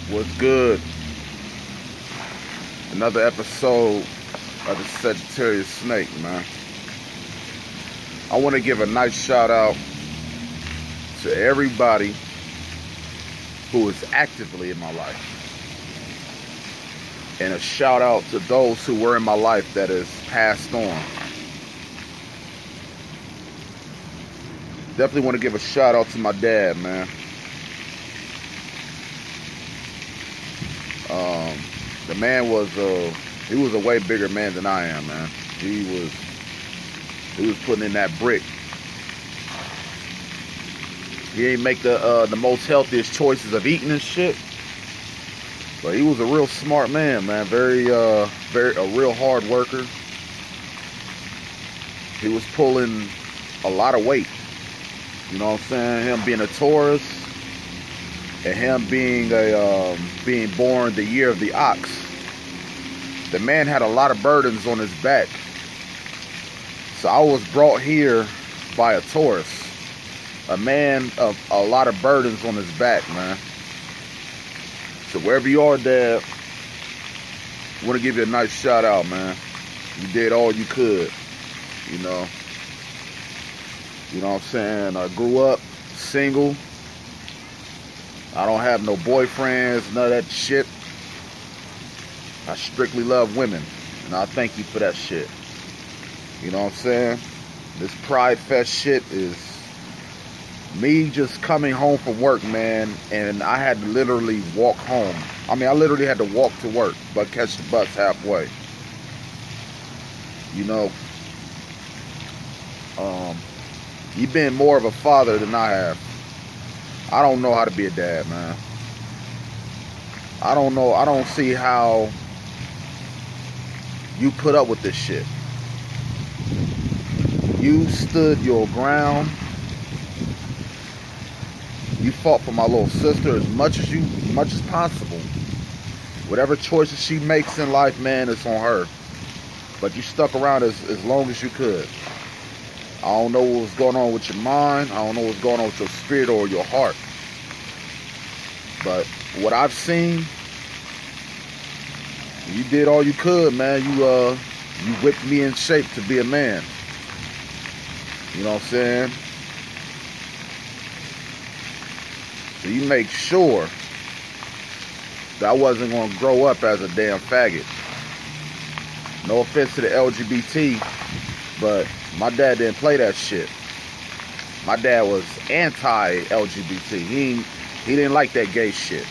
What's good? Another episode of the Sagittarius Snake, man. I want to give a nice shout out to everybody who is actively in my life. And a shout out to those who were in my life that has passed on. Definitely want to give a shout out to my dad, man. The man was he was a way bigger man than I am, man. He was putting in that brick. He ain't make the most healthiest choices of eating and shit, but he was a real smart man, man. Very a real hard worker. He was pulling a lot of weight. You know what I'm saying? Him being a Taurus, and him being being born the year of the ox. The man had a lot of burdens on his back. So I was brought here by a Taurus, a man of a lot of burdens on his back, man. So wherever you are, Dad, I want to give you a nice shout out, man. You did all you could, you know. You know what I'm saying? I grew up single. I don't have no boyfriends, none of that shit. I strictly love women, and I thank you for that shit. You know what I'm saying? This Pride Fest shit is me just coming home from work, man, and I had to literally walk home. I mean, I literally had to walk to work, but catch the bus halfway. You know, you've been more of a father than I have. I don't know how to be a dad, man. I don't know. I don't see how you put up with this shit. You stood your ground. You fought for my little sister as much as possible. Whatever choices she makes in life, man, it's on her. But you stuck around as long as you could. I don't know what was going on with your mind. I don't know what's going on with your spirit or your heart. But what I've seen, you did all you could, man. You whipped me in shape to be a man. You know what I'm saying? So you make sure that I wasn't going to grow up as a damn faggot. No offense to the LGBT, but my dad didn't play that shit. My dad was anti-LGBT. He didn't like that gay shit.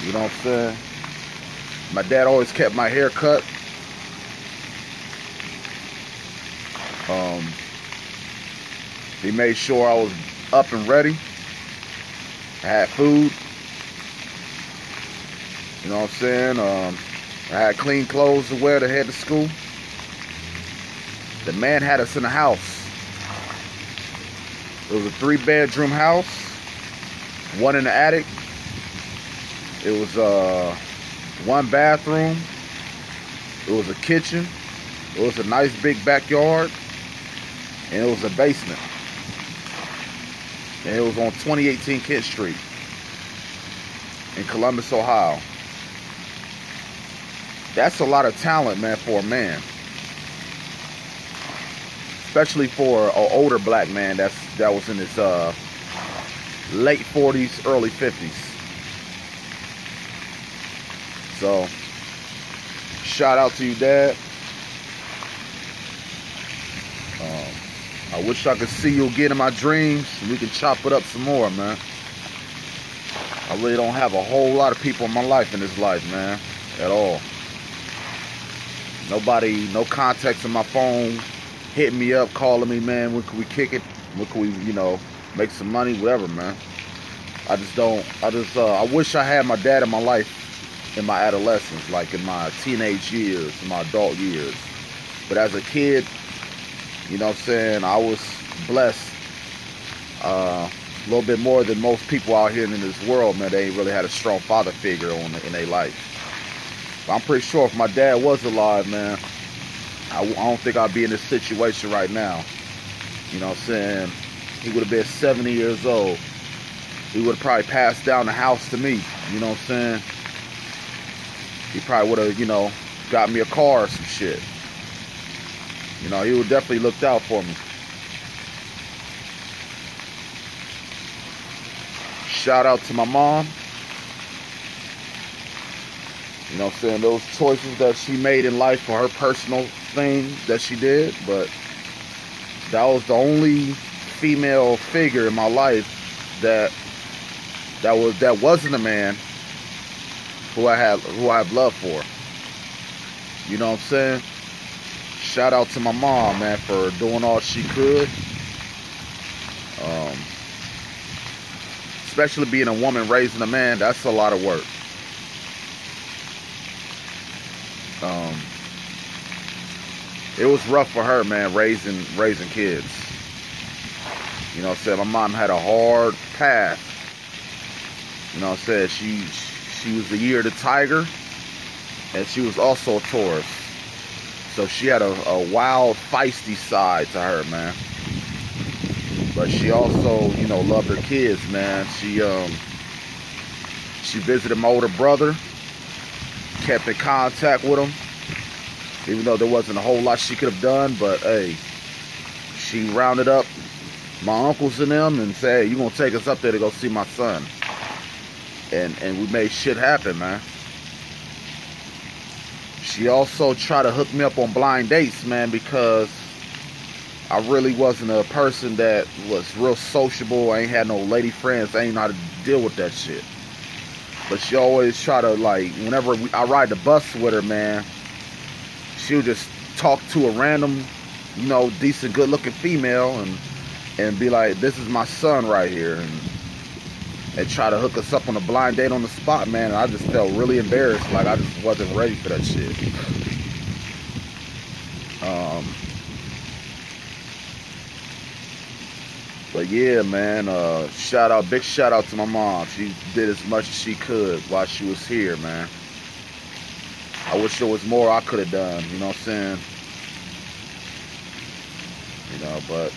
You know what I'm saying? My dad always kept my hair cut. He made sure I was up and ready. I had food. You know what I'm saying? I had clean clothes to wear to head to school. The man had us in a house. It was a 3-bedroom house, one in the attic. It was 1 bathroom. It was a kitchen. It was a nice big backyard, and it was a basement. And it was on 2018 Kent Street in Columbus, Ohio. That's a lot of talent, man, for a man. Especially for an older black man that was in his late 40s, early 50s. So, shout out to you, Dad. I wish I could see you again in my dreams and we can chop it up some more, man. I really don't have a whole lot of people in my life in this life, man, at all. Nobody, no contacts on my phone hitting me up, calling me, man, when can we kick it? When can we, you know, make some money, whatever, man. I wish I had my dad in my life in my adolescence, like in my teenage years, in my adult years. But as a kid, you know what I'm saying, I was blessed a little bit more than most people out here in this world, man. They ain't really had a strong father figure in their life. But I'm pretty sure if my dad was alive, man, I don't think I'd be in this situation right now. You know what I'm saying? He would have been 70 years old. he would have probably passed down the house to me. You know what I'm saying? He probably would have, you know, got me a car or some shit. You know, he would definitely looked out for me. Shout out to my mom. You know what I'm saying? Those choices that she made in life for her personal thing that she did, but that was the only female figure in my life that wasn't a man who I have love for. You know what I'm saying? Shout out to my mom, man, for doing all she could. Especially being a woman raising a man, that's a lot of work. It was rough for her, man, raising kids. You know what I'm saying? My mom had a hard path. You know what I'm saying? She was the year of the tiger, and she was also a Taurus. So she had a wild, feisty side to her, man. But she also, you know, loved her kids, man. She visited my older brother, kept in contact with him, even though there wasn't a whole lot she could have done. But hey, she rounded up my uncles and them and said, hey, you gonna take us up there to go see my son? And we made shit happen, man. She also tried to hook me up on blind dates, man, because I really wasn't a person that was real sociable. I ain't had no lady friends. I ain't know how to deal with that shit. But she always try to, like, whenever I ride the bus with her, man, she would just talk to a random, you know, decent, good-looking female and be like, this is my son right here. And try to hook us up on a blind date on the spot, man. And I just felt really embarrassed. Like, I just wasn't ready for that shit. But yeah, man, big shout out to my mom. She did as much as she could while she was here, man. I wish there was more I could have done, you know what I'm saying? You know, but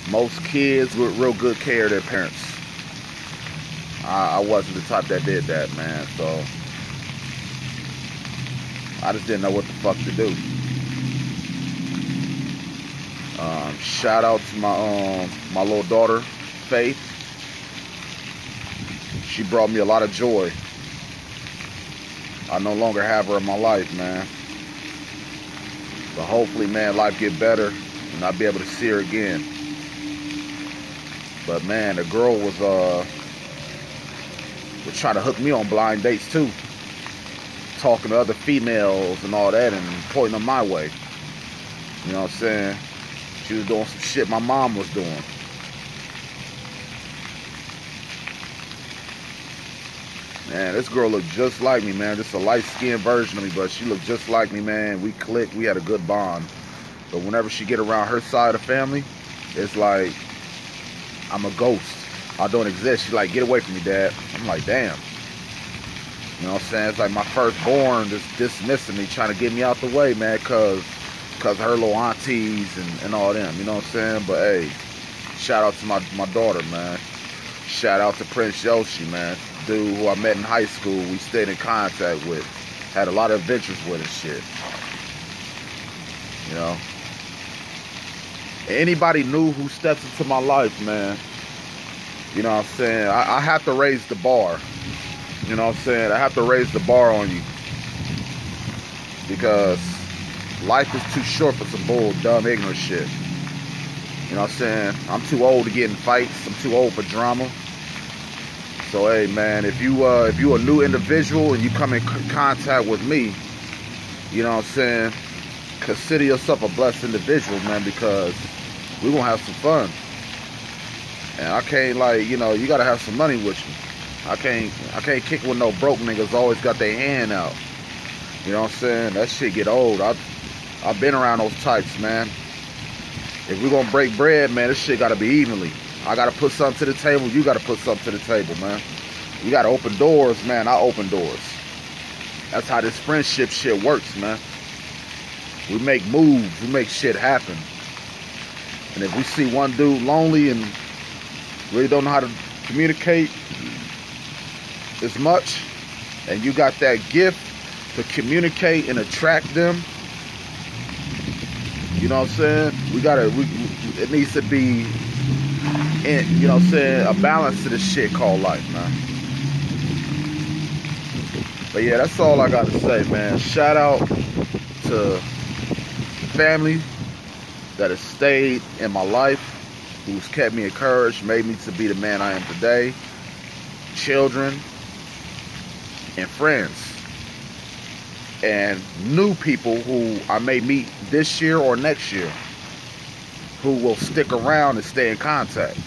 most kids with real good care of their parents. I wasn't the type that did that, man, so I just didn't know what the fuck to do. Shout out to my little daughter, Faith. She brought me a lot of joy. I no longer have her in my life, man. But hopefully, man, life get better and I'll be able to see her again. But man, the girl would try to hook me on blind dates too. Talking to other females and all that and pointing them my way. You know what I'm saying? She was doing some shit my mom was doing. Man, this girl looked just like me, man. Just a light-skinned version of me, but she looked just like me, man. We clicked. We had a good bond. But whenever she get around her side of the family, it's like I'm a ghost. I don't exist. She's like, get away from me, Dad. I'm like, damn. You know what I'm saying? It's like my firstborn just dismissing me, trying to get me out the way, man, because her little aunties and all them. You know what I'm saying? But hey, shout out to my daughter, man. Shout out to Prince Yoshi, man. Dude who I met in high school, we stayed in contact with. Had a lot of adventures with and shit. You know? Anybody new who steps into my life, man, you know what I'm saying? I have to raise the bar. You know what I'm saying? I have to raise the bar on you. Because life is too short for some bull, dumb, ignorant shit. You know what I'm saying? I'm too old to get in fights. I'm too old for drama. So hey, man, if you a new individual and you come in contact with me, you know what I'm saying? Consider yourself a blessed individual, man, because we gonna have some fun. And I can't, like, you know, you gotta have some money with you. I can't kick with no broke niggas always got their hand out. You know what I'm saying? That shit get old. I've been around those types, man. If we're gonna break bread, man, this shit gotta be evenly. I gotta put something to the table, you gotta put something to the table, man. You gotta open doors, man. I open doors. That's how this friendship shit works, man. We make moves, we make shit happen. And if we see one dude lonely and really don't know how to communicate as much, and you got that gift to communicate and attract them, you know what I'm saying? It needs to be, you know what I'm saying, a balance to this shit called life, man. But yeah, that's all I got to say, man. Shout out to family that has stayed in my life, who's kept me encouraged, made me to be the man I am today. Children and friends. And new people who I may meet this year or next year, who will stick around and stay in contact.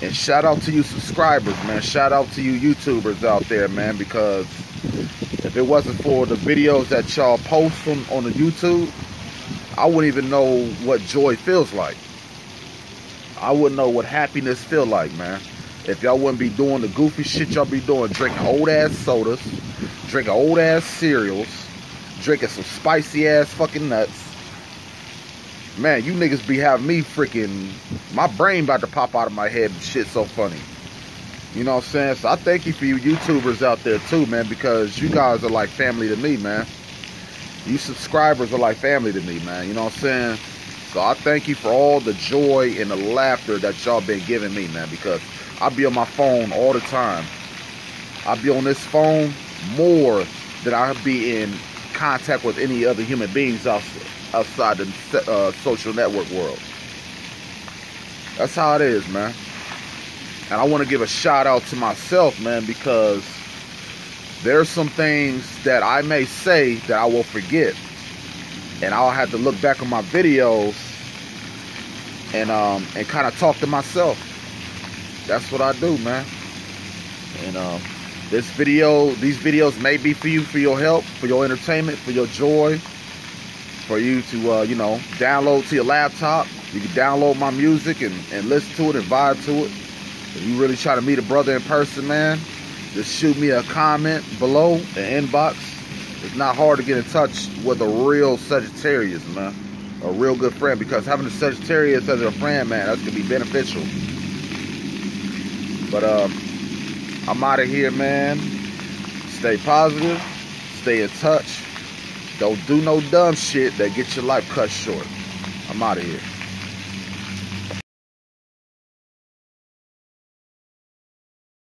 And shout out to you subscribers, man. Shout out to you YouTubers out there, man, because if it wasn't for the videos that y'all post on the YouTube, I wouldn't even know what joy feels like. I wouldn't know what happiness feel like, man. If y'all wouldn't be doing the goofy shit y'all be doing, drinking old ass sodas, drinking old ass cereals, drinking some spicy ass fucking nuts. Man, you niggas be having me freaking, my brain about to pop out of my head. Shit so funny. You know what I'm saying? So I thank you for you YouTubers out there too, man, because you guys are like family to me, man. You subscribers are like family to me, man. You know what I'm saying? So I thank you for all the joy and the laughter that y'all been giving me, man, because I be on my phone all the time. I be on this phone more than I be in contact with any other human beings outside the social network world. That's how it is, man. And I want to give a shout out to myself, man, because there's some things that I may say that I will forget, and I'll have to look back on my videos and kind of talk to myself. That's what I do, man. And these videos may be for you, for your help, for your entertainment, for your joy, for you to you know, download to your laptop. You can download my music and listen to it and vibe to it. If you really try to meet a brother in person, man, just shoot me a comment below, an inbox. It's not hard to get in touch with a real Sagittarius, man. A real good friend, because having a Sagittarius as a friend, man, that's gonna be beneficial. But I'm out of here, man. Stay positive, stay in touch. Don't do no dumb shit that gets your life cut short. I'm out of here.